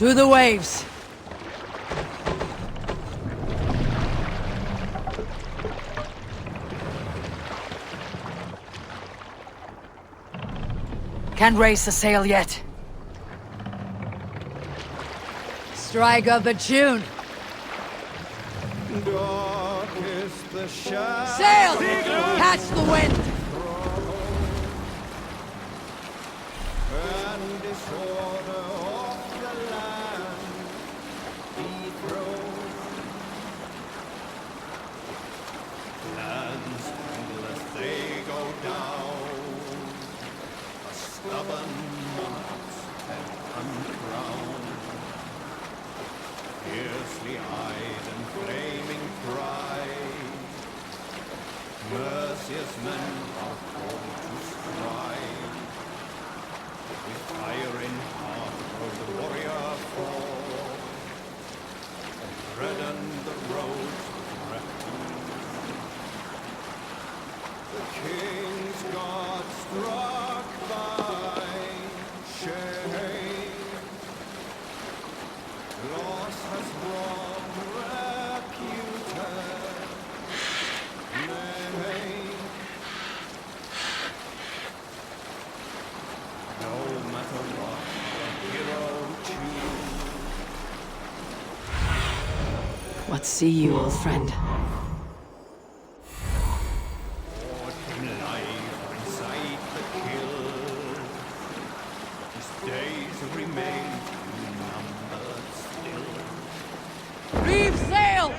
To the waves! Can't raise the sail yet. Strike up a tune! Dark is the shadow. Sail! Catch the wind! And disorder of the land dethroned. Lands endless they go down, a stubborn monarch's head uncrowned. Fiercely eyed and flaming pride, merciless men are called to stride. With fire in heart will the warrior fall, and redden the roads with refuge. The king's God struck by shame, loss has brought reputed name. No matter what the hero choose, What see you, old friend? or in life or inside the kill, his days remain numbered still. Reeve sail!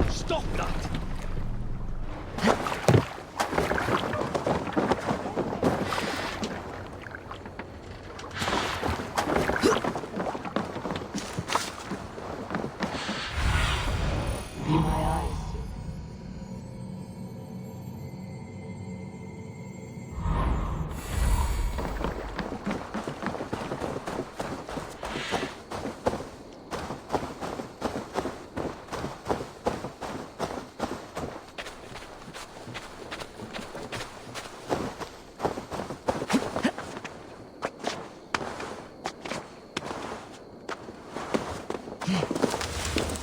Stop that! Be my eyes.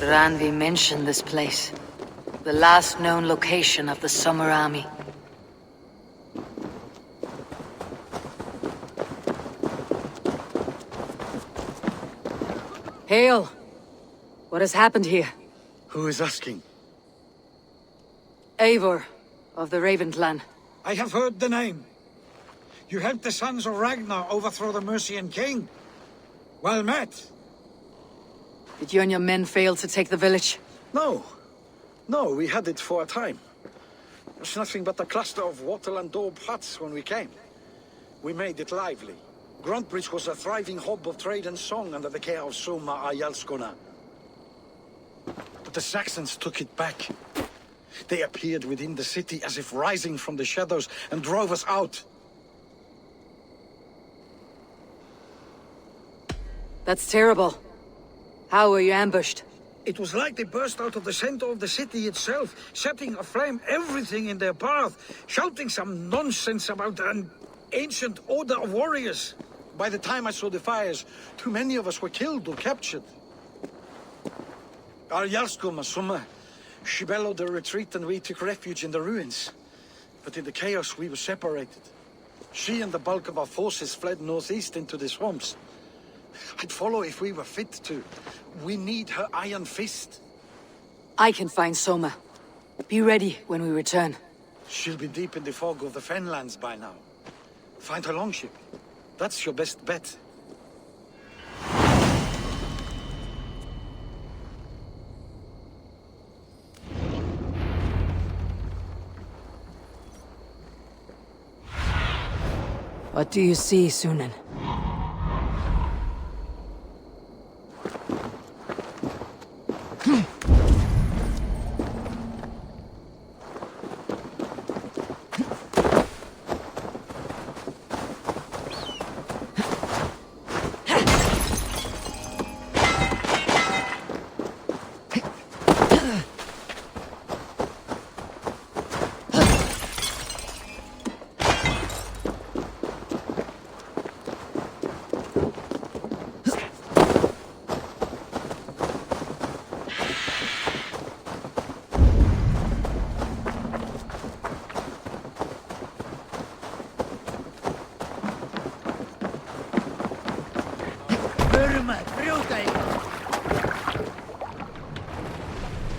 Randi mentioned this place. The last known location of the Summer Army. Hail! What has happened here? Who is asking? Eivor, of the Raven clan. I have heard the name. You helped the sons of Ragnar overthrow the Mercian king. Well met. Did you and your men fail to take the village? No. No, we had it for a time. It was nothing but a cluster of wattle and daub huts when we came. We made it lively. Gruntbridge was a thriving hub of trade and song under the care of Soma Ayalskona. But the Saxons took it back. They appeared within the city as if rising from the shadows and drove us out. That's terrible. How were you ambushed? It was like they burst out of the center of the city itself, setting aflame everything in their path, shouting some nonsense about an ancient order of warriors. By the time I saw the fires, too many of us were killed or captured. Arjalsko Summa, she bellowed a retreat and we took refuge in the ruins. But in the chaos we were separated. She and the bulk of our forces fled northeast into the swamps. I'd follow if we were fit to. We need her iron fist. I can find Soma. Be ready when we return. She'll be deep in the fog of the Fenlands by now. Find her longship. That's your best bet. What do you see, Sunan?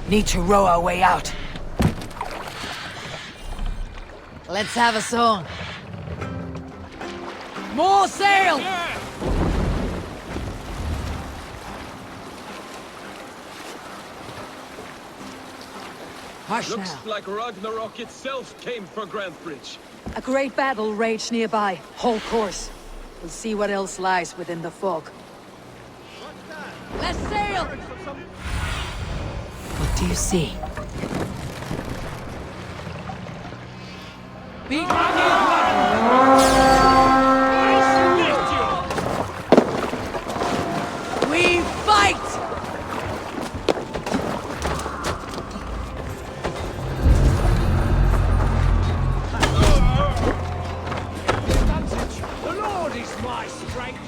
Need to row our way out. Let's have a song. More sail! Hush Looks now. like Ragnarok itself came for Grantbridge. A great battle raged nearby. Hold course. We'll see what else lies within the fog. Let's sail! What do you see? We fight! The Lord is my strength.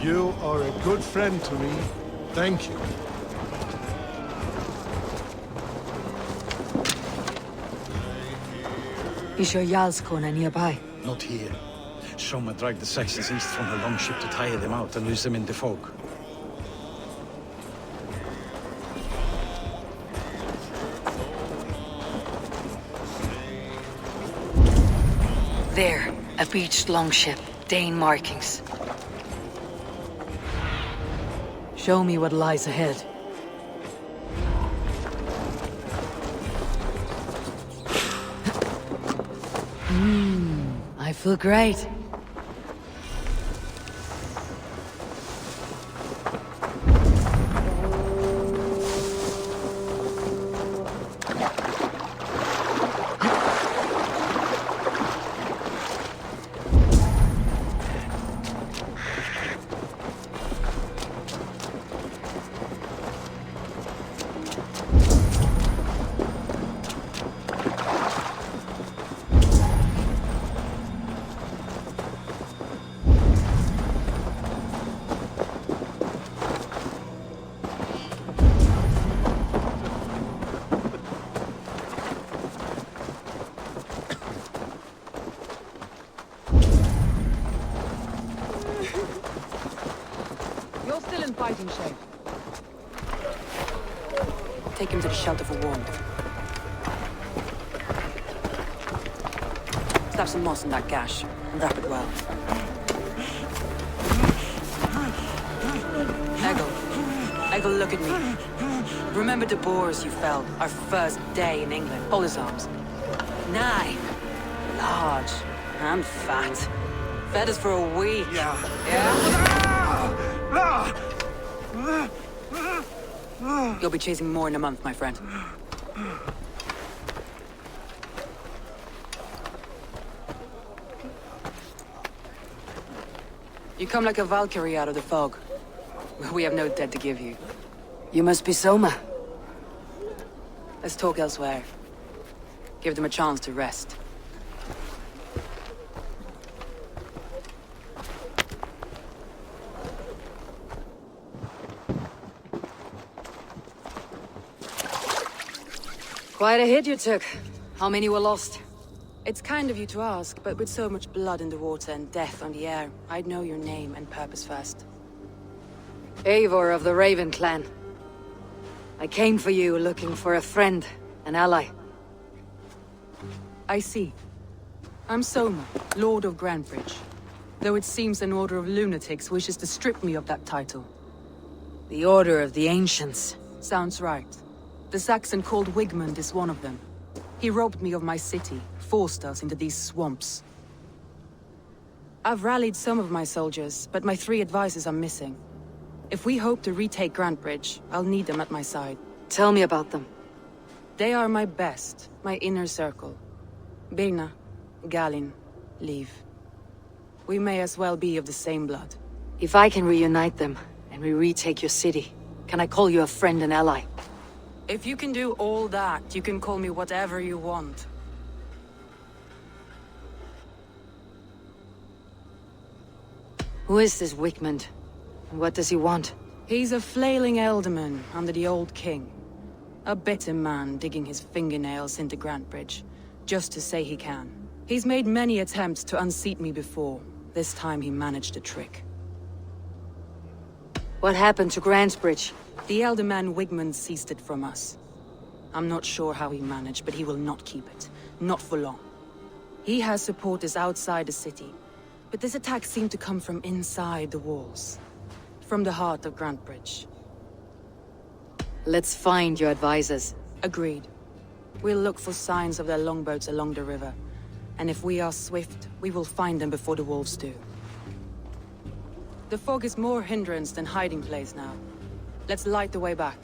You are a good friend to me. Thank you. Is your Jarlskona nearby? Not here. Soma dragged the Saxons east from her longship to tire them out and lose them in the fog. There, a beached longship, Dane markings. Show me what lies ahead. I feel great. You're still in fighting shape. Take him to the shelter for warmth. Slap some moss in that gash, and wrap it well. Eggle, look at me. Remember the boars you felled, our first day in England? Hold his arms. 9. Large and fat. Fed us for a week. Yeah? You'll be chasing more in a month, my friend. You come like a Valkyrie out of the fog. We have no dead to give you. You must be Soma. Let's talk elsewhere. Give them a chance to rest. Quite a hit you took. How many were lost? It's kind of you to ask, but with so much blood in the water and death on the air, I'd know your name and purpose first. Eivor of the Raven clan. I came for you looking for a friend, an ally. I see. I'm Soma, Lord of Grantebridge. Though it seems an order of lunatics wishes to strip me of that title. The Order of the Ancients. Sounds right. The Saxon called Wigmund is one of them. He robbed me of my city, forced us into these swamps. I've rallied some of my soldiers, but my 3 advisors are missing. If we hope to retake Grantebridge, I'll need them at my side. Tell me about them. They are my best, my inner circle. Birna, Galin, Leave. We may as well be of the same blood. If I can reunite them, and we retake your city, can I call you a friend and ally? If you can do all that, you can call me whatever you want. Who is this Wigmund? And what does he want? He's a flailing elderman under the old king. A bitter man digging his fingernails into Grantebridge, just to say he can. He's made many attempts to unseat me before. This time he managed a trick. What happened to Grantebridge? The elder man Wigmund seized it from us. I'm not sure how he managed, but he will not keep it. Not for long. He has supporters outside the city, but this attack seemed to come from inside the walls. From the heart of Grantebridge. Let's find your advisors. Agreed. We'll look for signs of their longboats along the river. And if we are swift, we will find them before the wolves do. The fog is more hindrance than hiding place now. Let's light the way back.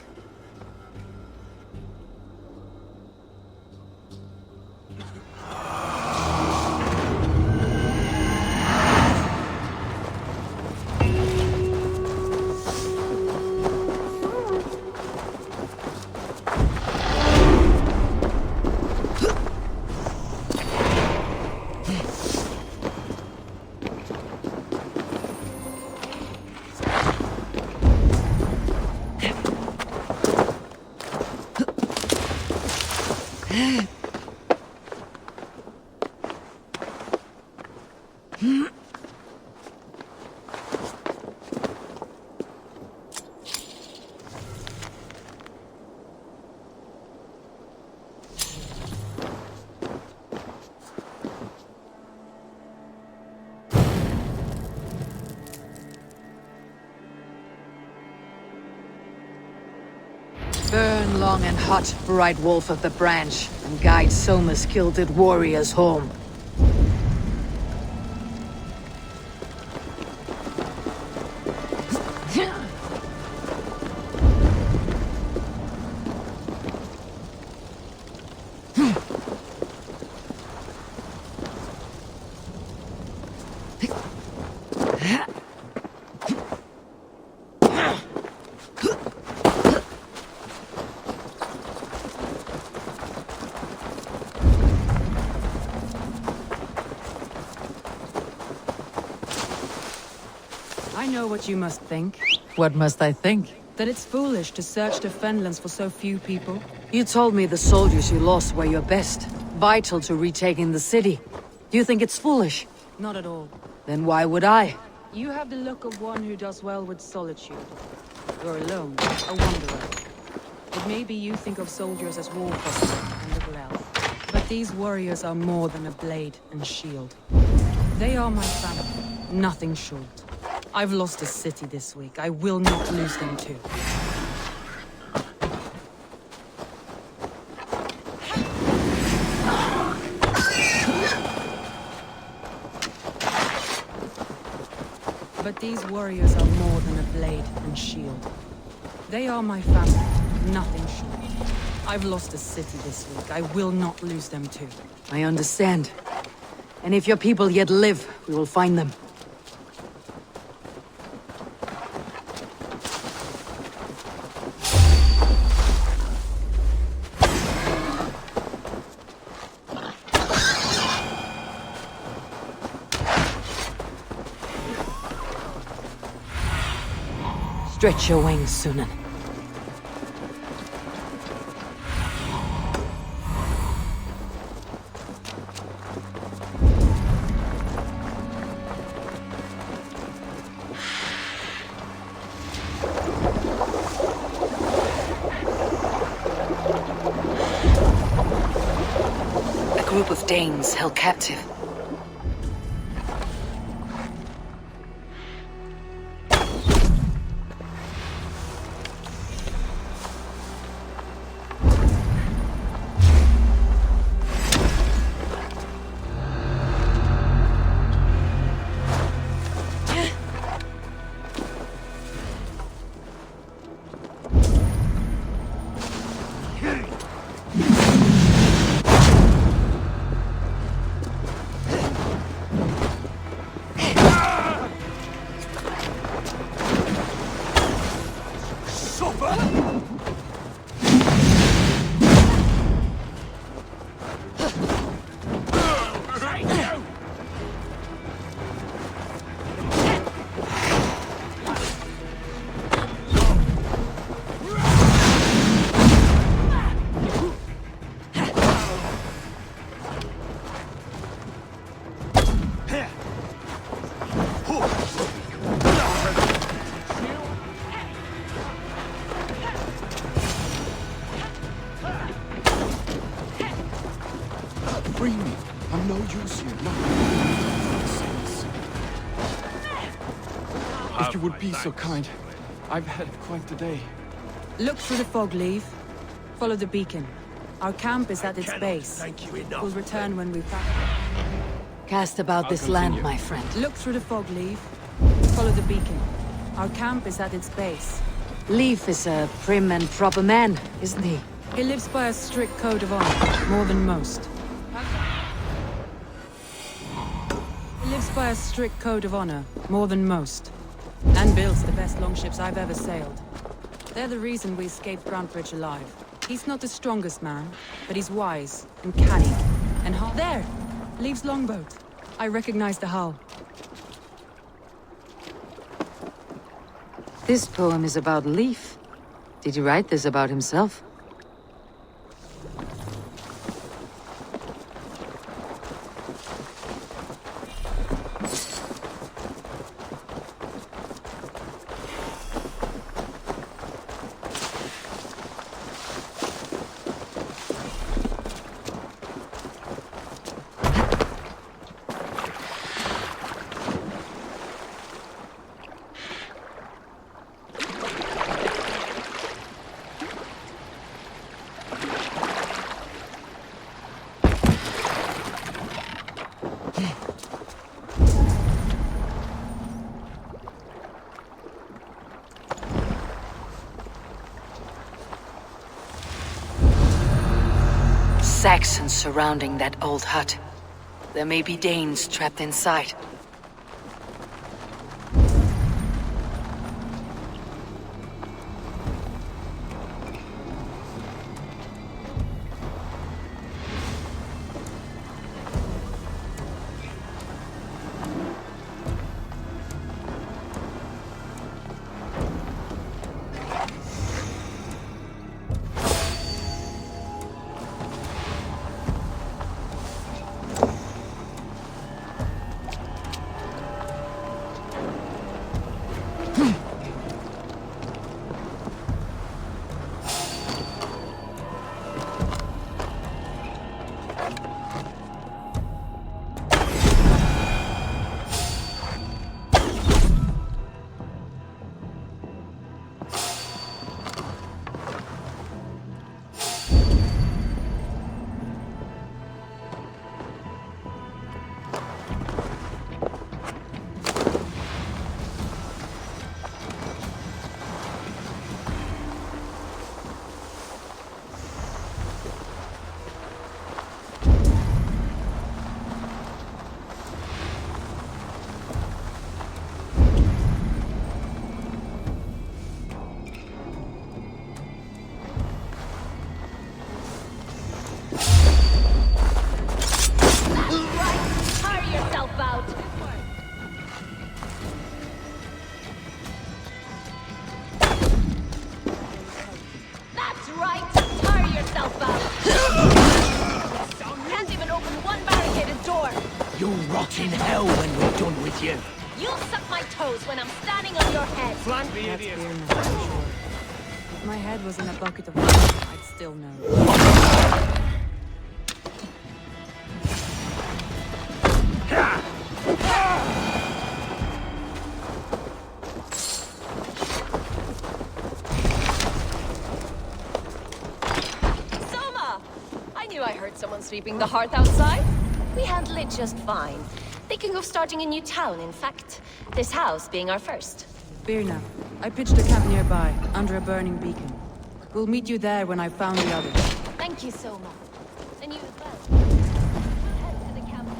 Burn long and hot, bright wolf of the branch, and guide Soma's kilted warriors home. I know what you must think. What must I think? That it's foolish to search the Fenlands for so few people. You told me the soldiers you lost were your best, vital to retaking the city. Do you think it's foolish? Not at all. Then why would I? You have the look of one who does well with solitude. You're alone, a wanderer. It may be you think of soldiers as war custom and little else. But these warriors are more than a blade and shield. They are my family, nothing short. I've lost a city this week. I will not lose them too. But these warriors are more than a blade and shield. They are my family, nothing short. I've lost a city this week. I will not lose them too. I understand. And if your people yet live, we will find them. Stretch your wings, Sunan. group of Danes held captive. Free me. I'm no use here. No. If you would be so kind. I've had quite the day. Look through the fog, Leave. Follow the beacon. Our camp is at its base. We'll return when we've found... Cast about this land, my friend. Look through the fog, Leave. Follow the beacon. Our camp is at its base. Leaf is a prim and proper man, isn't he? He lives by a strict code of honor, more than most. He lives by a strict code of honor, more than most. And builds the best longships I've ever sailed. They're the reason we escaped Grantebridge alive. He's not the strongest man, but he's wise and canny. And there! Leaves longboat. I recognize the hull. This poem is about Leaf. Did he write this about himself? Saxons surrounding that old hut. There may be Danes trapped inside. In hell when we're done with you. You'll suck my toes when I'm standing on your head. Flank the That's idiot. beer now, for sure. If my head was in a bucket of water, I'd still know. Someone sweeping the hearth outside? We handle it just fine. Thinking of starting a new town, in fact. This house being our first. Birna, I pitched a camp nearby, under a burning beacon. We'll meet you there when I've found the others. Thank you so much. And you as well. We'll head to the camp now.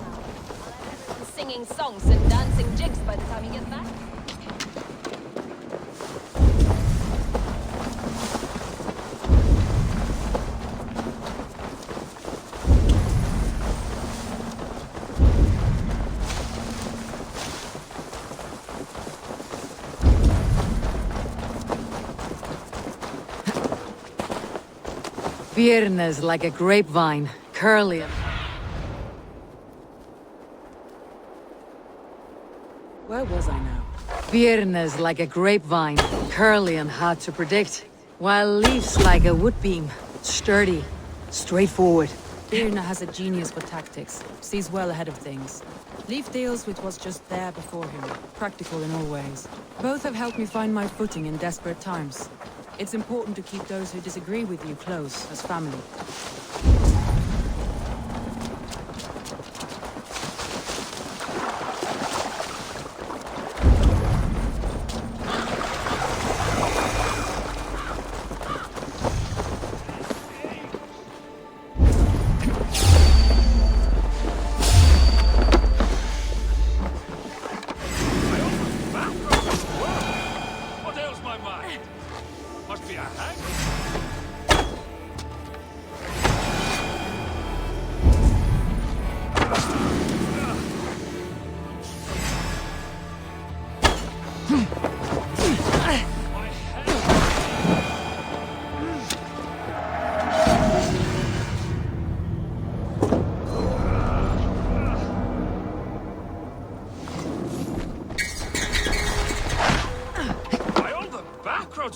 I'll have everyone singing songs and dancing jigs by the time you get back. Virna's like a grapevine, curly and... Where was I now? Virna's like a grapevine, curly and hard to predict, while Leaf's like a wood beam, sturdy, straightforward. Birna has a genius for tactics, sees well ahead of things. Leaf deals with what's just there before him, practical in all ways. Both have helped me find my footing in desperate times. It's important to keep those who disagree with you close, as family. What ails my mind? Must be a hang.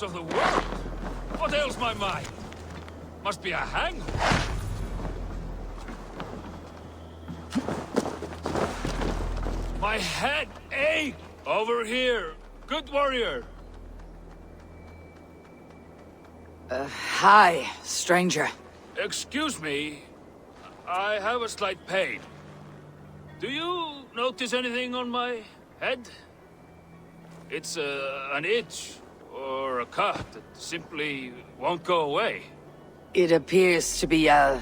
Of the world? What ails my mind? Must be a hang. My head ache! Over here! Good warrior! Hi, stranger. Excuse me. I have a slight pain. Do you notice anything on my head? It's an itch. Or a cut that simply won't go away. It appears to be a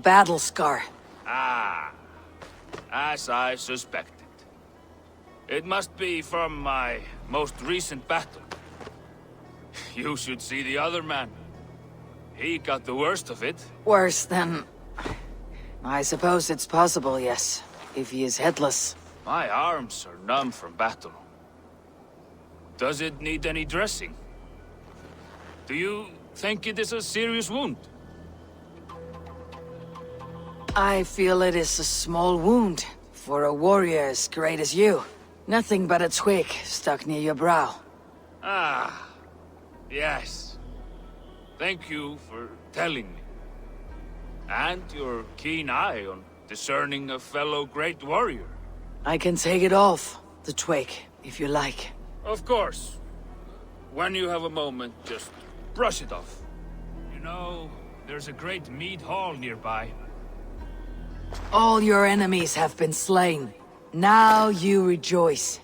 battle scar. Ah, as I suspected. It must be from my most recent battle. You should see the other man. He got the worst of it. Worse than... I suppose it's possible, yes. If he is headless. My arms are numb from battle. Does it need any dressing? Do you think it is a serious wound? I feel it is a small wound for a warrior as great as you. Nothing but a twig stuck near your brow. Ah, yes. Thank you for telling me. And your keen eye on discerning a fellow great warrior. I can take it off, the twig, if you like. Of course. When you have a moment, just brush it off. You know, there's a great mead hall nearby. All your enemies have been slain. Now you rejoice.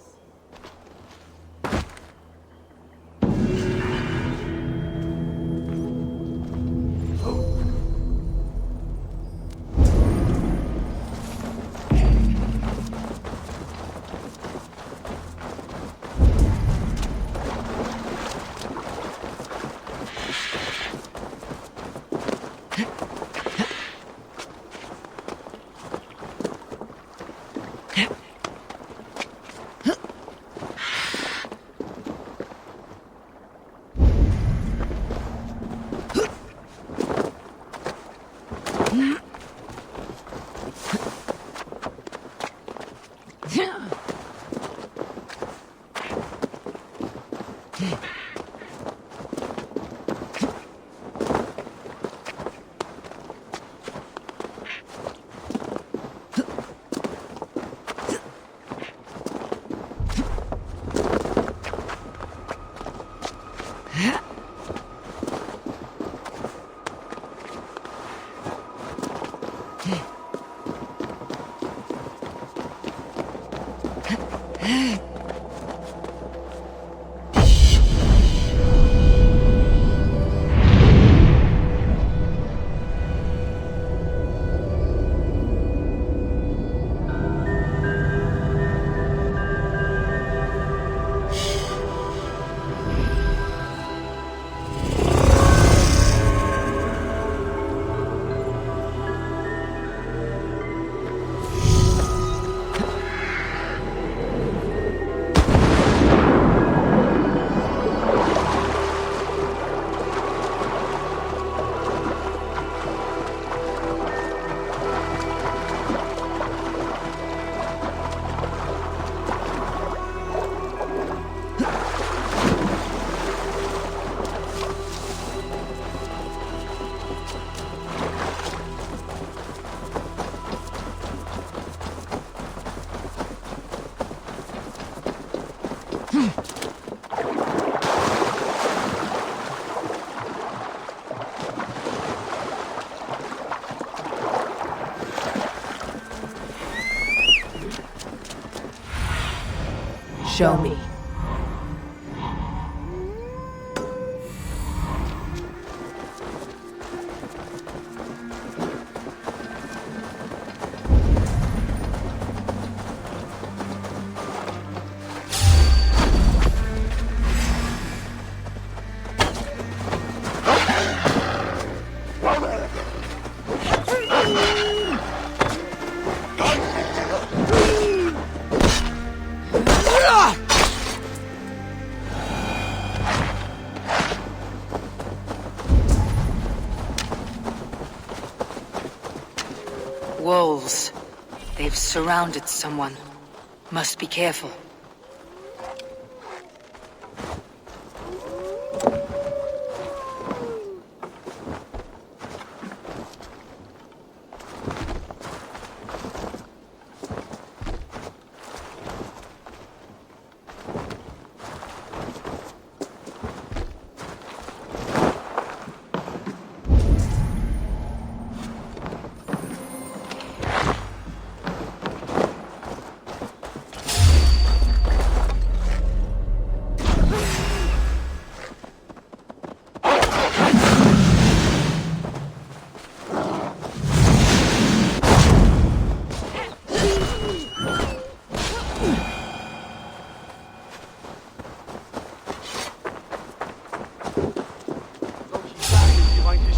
Show me. Wolves. They've surrounded someone. Must be careful.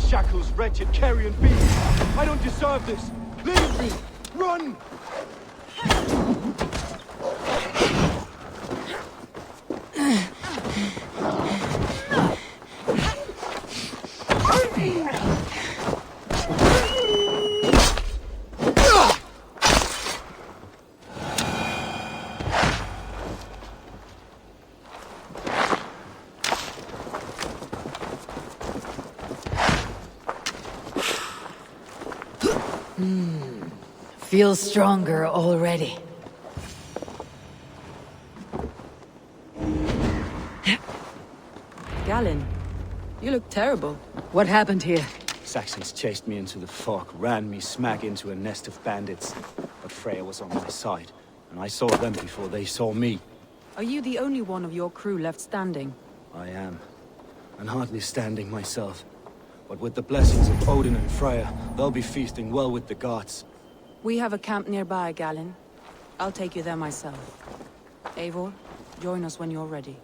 Shackles, wretched carrion beast! I don't deserve this! Leave me! Run! Feel stronger already. Galen, you look terrible. What happened here? Saxons chased me into the fog, ran me smack into a nest of bandits. But Freya was on my side, and I saw them before they saw me. Are you the only one of your crew left standing? I am. And hardly standing myself. But with the blessings of Odin and Freya, they'll be feasting well with the gods. We have a camp nearby, Galen. I'll take you there myself. Eivor, join us when you're ready.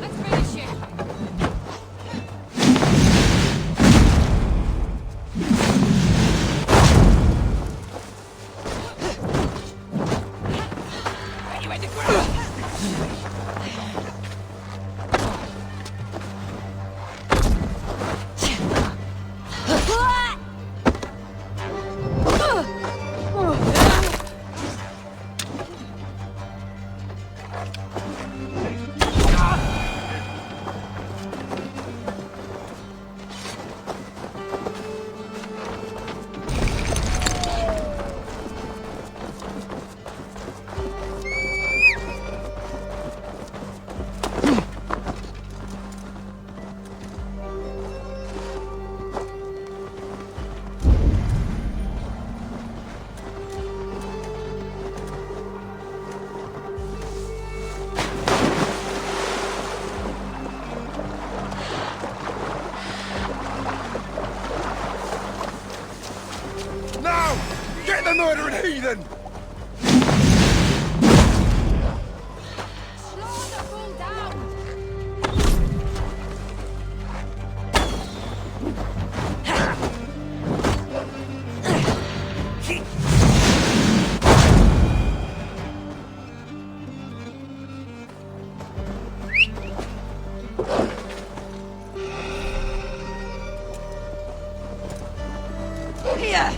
Let's finish it! You at the ground! Get the murdering heathen! Slow the fool down! Here!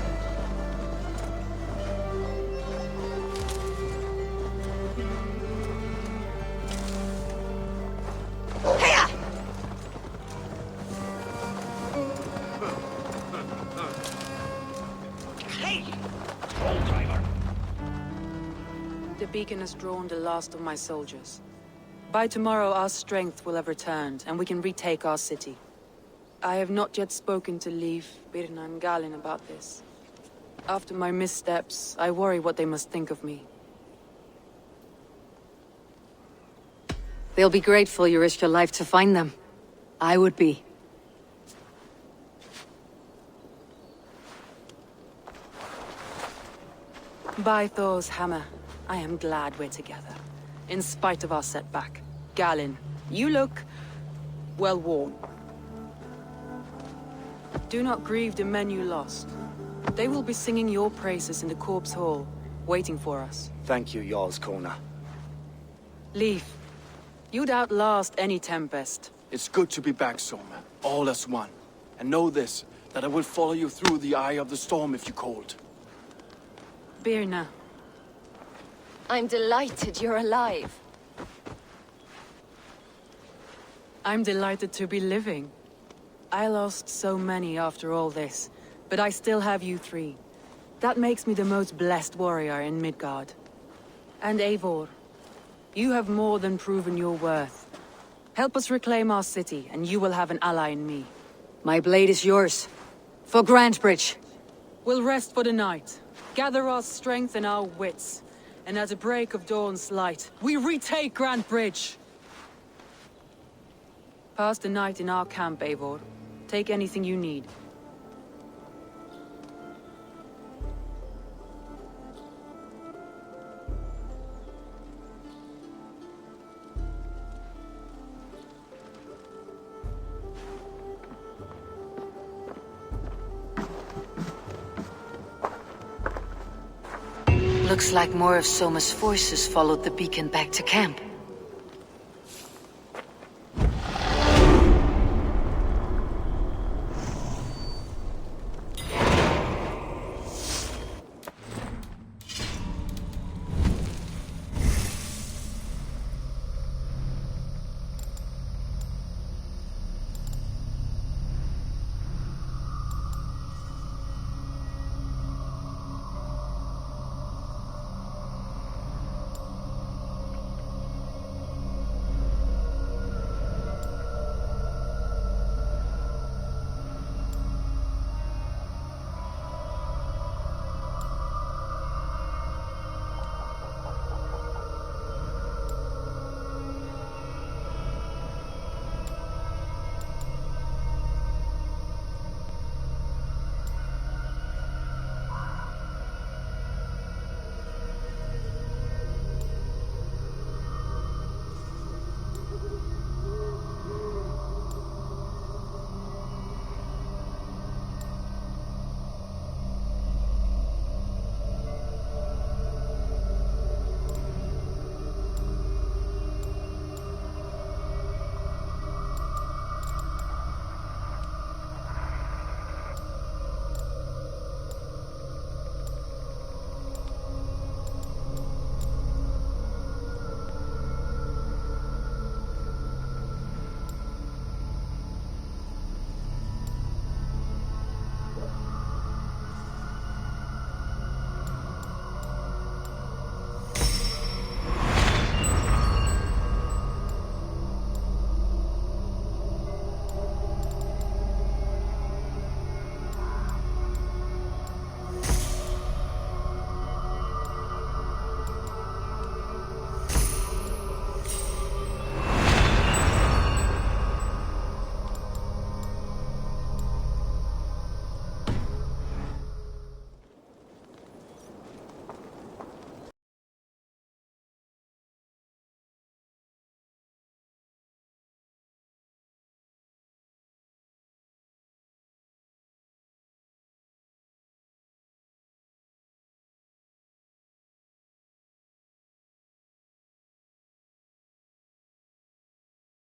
The beacon has drawn the last of my soldiers. By tomorrow, our strength will have returned, and we can retake our city. I have not yet spoken to Leif, Birna, and Galin about this. After my missteps, I worry what they must think of me. They'll be grateful you risked your life to find them. I would be. By Thor's hammer, I am glad we're together. In spite of our setback. Galin, you look... well worn. Do not grieve the men you lost. They will be singing your praises in the Corpse Hall, waiting for us. Thank you, Jarl's Kona. Leif, you'd outlast any tempest. It's good to be back, Soma. All as one. And know this, that I will follow you through the eye of the storm if you called. Birna. I'm delighted you're alive. I'm delighted to be living. I lost so many after all this, but I still have you three. That makes me the most blessed warrior in Midgard. And Eivor, you have more than proven your worth. Help us reclaim our city, and you will have an ally in me. My blade is yours. For Grantebridge. We'll rest for the night, gather our strength and our wits, and at the break of dawn's light, we retake Grantebridge! Pass the night in our camp, Eivor. Take anything you need. Looks like more of Soma's forces followed the beacon back to camp.